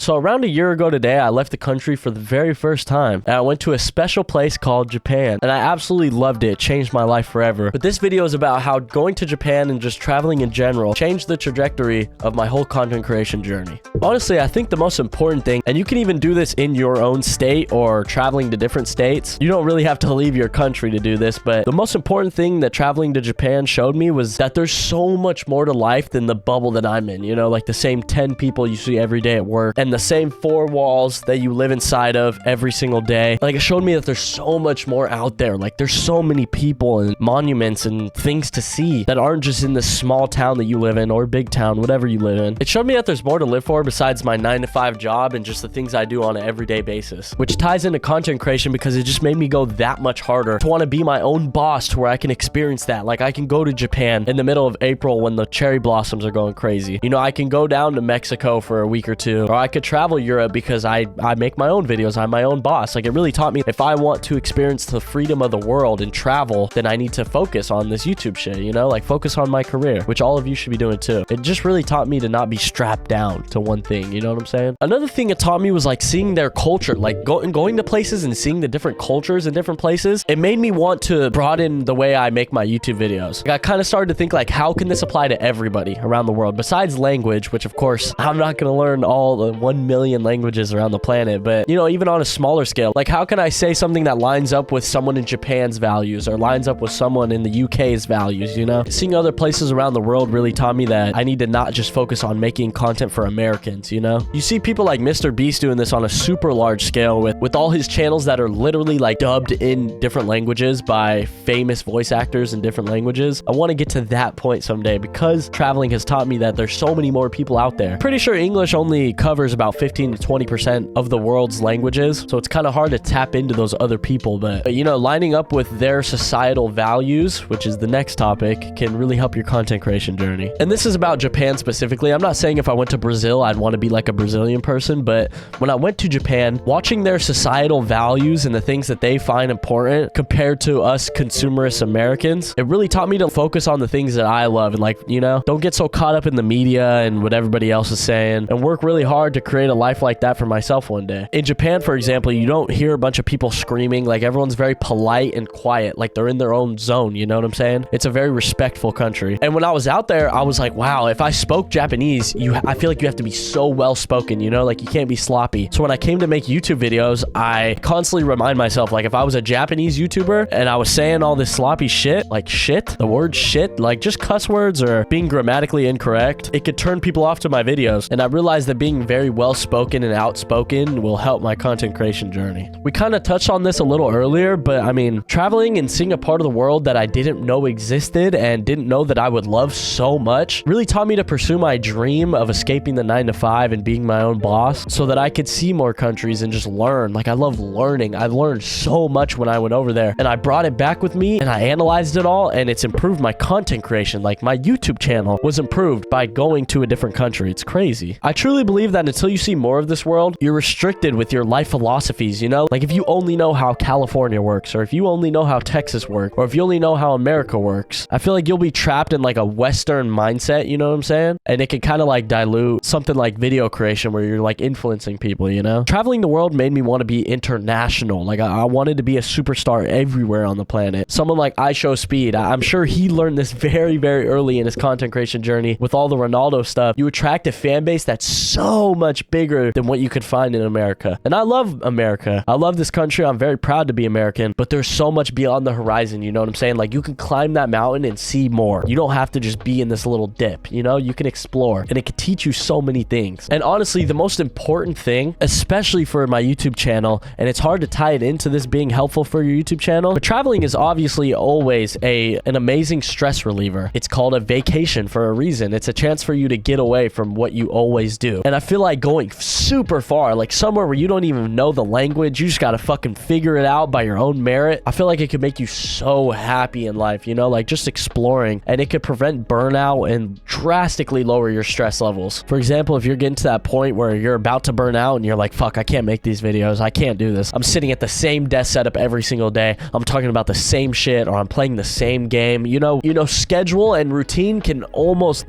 So around a year ago today, I left the country for the very first time, and I went to a special place called Japan, and I absolutely loved it. It changed my life forever. But this video is about how going to Japan and just traveling in general changed the trajectory of my whole content creation journey. Honestly, I think the most important thing, and you can even do this in your own state or traveling to different states. You don't really have to leave your country to do this, but the most important thing that traveling to Japan showed me was that there's so much more to life than the bubble that I'm in, you know, like the same 10 people you see every day at work and the same 4 walls that you live inside of every single day. Like, it showed me that there's so much more out there. Like, there's so many people and monuments and things to see that aren't just in this small town that you live in or big town, whatever you live in. It showed me that there's more to live for besides my 9-to-5 job and just the things I do on an everyday basis, which ties into content creation because it just made me go that much harder to want to be my own boss, to where I can experience that. Like, I can go to Japan in the middle of April when the cherry blossoms are going crazy. You know, I can go down to Mexico for a week or two, or I could travel Europe because I make my own videos. I'm my own boss. Like, it really taught me if I want to experience the freedom of the world and travel, then I need to focus on this YouTube shit, you know, like focus on my career, which all of you should be doing too. It just really taught me to not be strapped down to one thing, you know what I'm saying? Another thing it taught me was like seeing their culture, like going to places and seeing the different cultures in different places. It made me want to broaden the way I make my YouTube videos. Like, I kind of started to think like, how can this apply to everybody around the world besides language, which of course I'm not going to learn all the 1 million languages around the planet, but you know, even on a smaller scale, like how can I say something that lines up with someone in Japan's values or lines up with someone in the UK's values, you know? Seeing other places around the world really taught me that I need to not just focus on making content for Americans, you know? You see people like Mr. Beast doing this on a super large scale with all his channels that are literally like dubbed in different languages by famous voice actors in different languages. I want to get to that point someday because traveling has taught me that there's so many more people out there. Pretty sure English only covers about 15 to 20% of the world's languages, so it's kind of hard to tap into those other people, but you know, lining up with their societal values, which is the next topic, can really help your content creation journey. And this is about Japan specifically. I'm not saying if I went to Brazil, I'd want to be like a Brazilian person, but when I went to Japan, watching their societal values and the things that they find important compared to us consumerist Americans, it really taught me to focus on the things that I love and, like, you know, don't get so caught up in the media and what everybody else is saying, and work really hard to create a life like that for myself one day. In Japan, for example, you don't hear a bunch of people screaming. Like, everyone's very polite and quiet, like they're in their own zone, you know what I'm saying? It's a very respectful country. And when I was out there, I was like, wow, if I spoke Japanese, I feel like you have to be so well spoken, you know, like you can't be sloppy. So when I came to make YouTube videos, I constantly remind myself, like, if I was a Japanese YouTuber and I was saying all this sloppy shit, like shit, the word shit, like just cuss words or being grammatically incorrect, it could turn people off to my videos. And I realized that being very well spoken and outspoken will help my content creation journey. We kind of touched on this a little earlier, but I mean, traveling and seeing a part of the world that I didn't know existed and didn't know that I would love so much really taught me to pursue my dream of escaping the 9-to-5 and being my own boss so that I could see more countries and just learn. Like, I love learning. I learned so much when I went over there, and I brought it back with me and I analyzed it all, and it's improved my content creation. Like, my YouTube channel was improved by going to a different country. It's crazy. I truly believe that until you see more of this world, you're restricted with your life philosophies, you know? Like, if you only know how California works, or if you only know how Texas works, or if you only know how America works, I feel like you'll be trapped in like a Western mindset, you know what I'm saying? And it can kind of like dilute something like video creation where you're like influencing people, you know? Traveling the world made me want to be international. Like, I wanted to be a superstar everywhere on the planet. Someone like IShowSpeed, I'm sure he learned this very, very early in his content creation journey with all the Ronaldo stuff. You attract a fan base that's so much bigger than what you could find in America. And I love America. I love this country. I'm very proud to be American, but there's so much beyond the horizon, you know what I'm saying? Like, you can climb that mountain and see more. You don't have to just be in this little dip, you know? You can explore, and it can teach you so many things. And honestly, the most important thing, especially for my YouTube channel, and it's hard to tie it into this being helpful for your YouTube channel, but traveling is obviously always an amazing stress reliever. It's called a vacation for a reason. It's a chance for you to get away from what you always do. And I feel like going super far, like somewhere where you don't even know the language, you just gotta fucking figure it out by your own merit. I feel like it could make you so happy in life, you know, like just exploring, and it could prevent burnout and drastically lower your stress levels. For example, if you're getting to that point where you're about to burn out and you're like, fuck, I can't make these videos. I can't do this. I'm sitting at the same desk setup every single day. I'm talking about the same shit, or I'm playing the same game. You know, schedule and routine can almost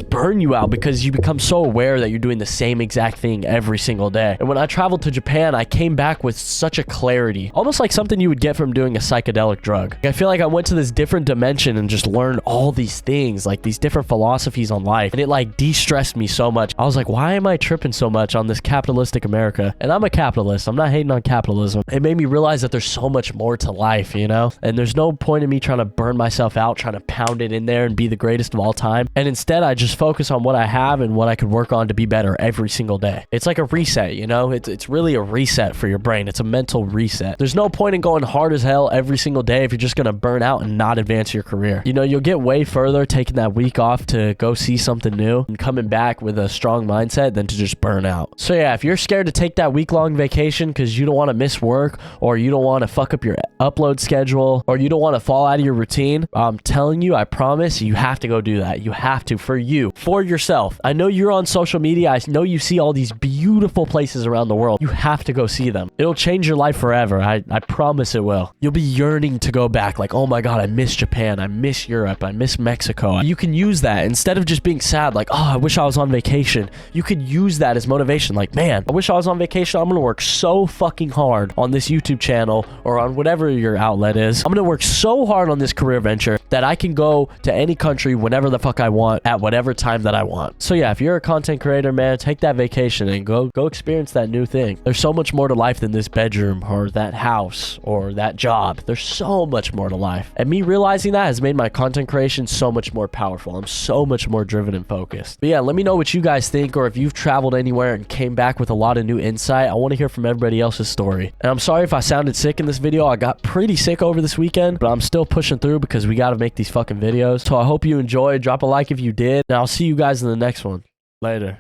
burn you out because you become so aware that you're doing the same exact exact thing every single day. And when I traveled to Japan, I came back with such a clarity, almost like something you would get from doing a psychedelic drug. I feel like I went to this different dimension and just learned all these things, like these different philosophies on life. And it like de-stressed me so much. I was like, why am I tripping so much on this capitalistic America? And I'm a capitalist. I'm not hating on capitalism. It made me realize that there's so much more to life, you know? And there's no point in me trying to burn myself out, trying to pound it in there and be the greatest of all time. And instead, I just focus on what I have and what I could work on to be better every single day. It's like a reset, you know? It's really a reset for your brain. It's a mental reset. There's no point in going hard as hell every single day if you're just gonna burn out and not advance your career. You know, you'll get way further taking that week off to go see something new and coming back with a strong mindset than to just burn out. So yeah, if you're scared to take that week-long vacation because you don't want to miss work, or you don't want to fuck up your upload schedule, or you don't want to fall out of your routine, I'm telling you, I promise, you have to go do that. You have to, for you, for yourself. I know you're on social media. I know you see all these beautiful places around the world. You have to go see them. It'll change your life forever. I promise it will. You'll be yearning to go back, like, oh my God, I miss Japan. I miss Europe. I miss Mexico. You can use that instead of just being sad, like, oh, I wish I was on vacation. You could use that as motivation. Like, man, I wish I was on vacation. I'm going to work so fucking hard on this YouTube channel or on whatever your outlet is. I'm going to work so hard on this career venture that I can go to any country whenever the fuck I want at whatever time that I want. So yeah, if you're a content creator, man, take that vacation and go experience that new thing. There's so much more to life than this bedroom or that house or that job. There's so much more to life. And me realizing that has made my content creation so much more powerful. I'm so much more driven and focused. But yeah, let me know what you guys think, or if you've traveled anywhere and came back with a lot of new insight. I want to hear from everybody else's story. And I'm sorry if I sounded sick in this video. I got pretty sick over this weekend, but I'm still pushing through because we got to make these fucking videos. So I hope you enjoyed. Drop a like if you did, and I'll see you guys in the next one. Later.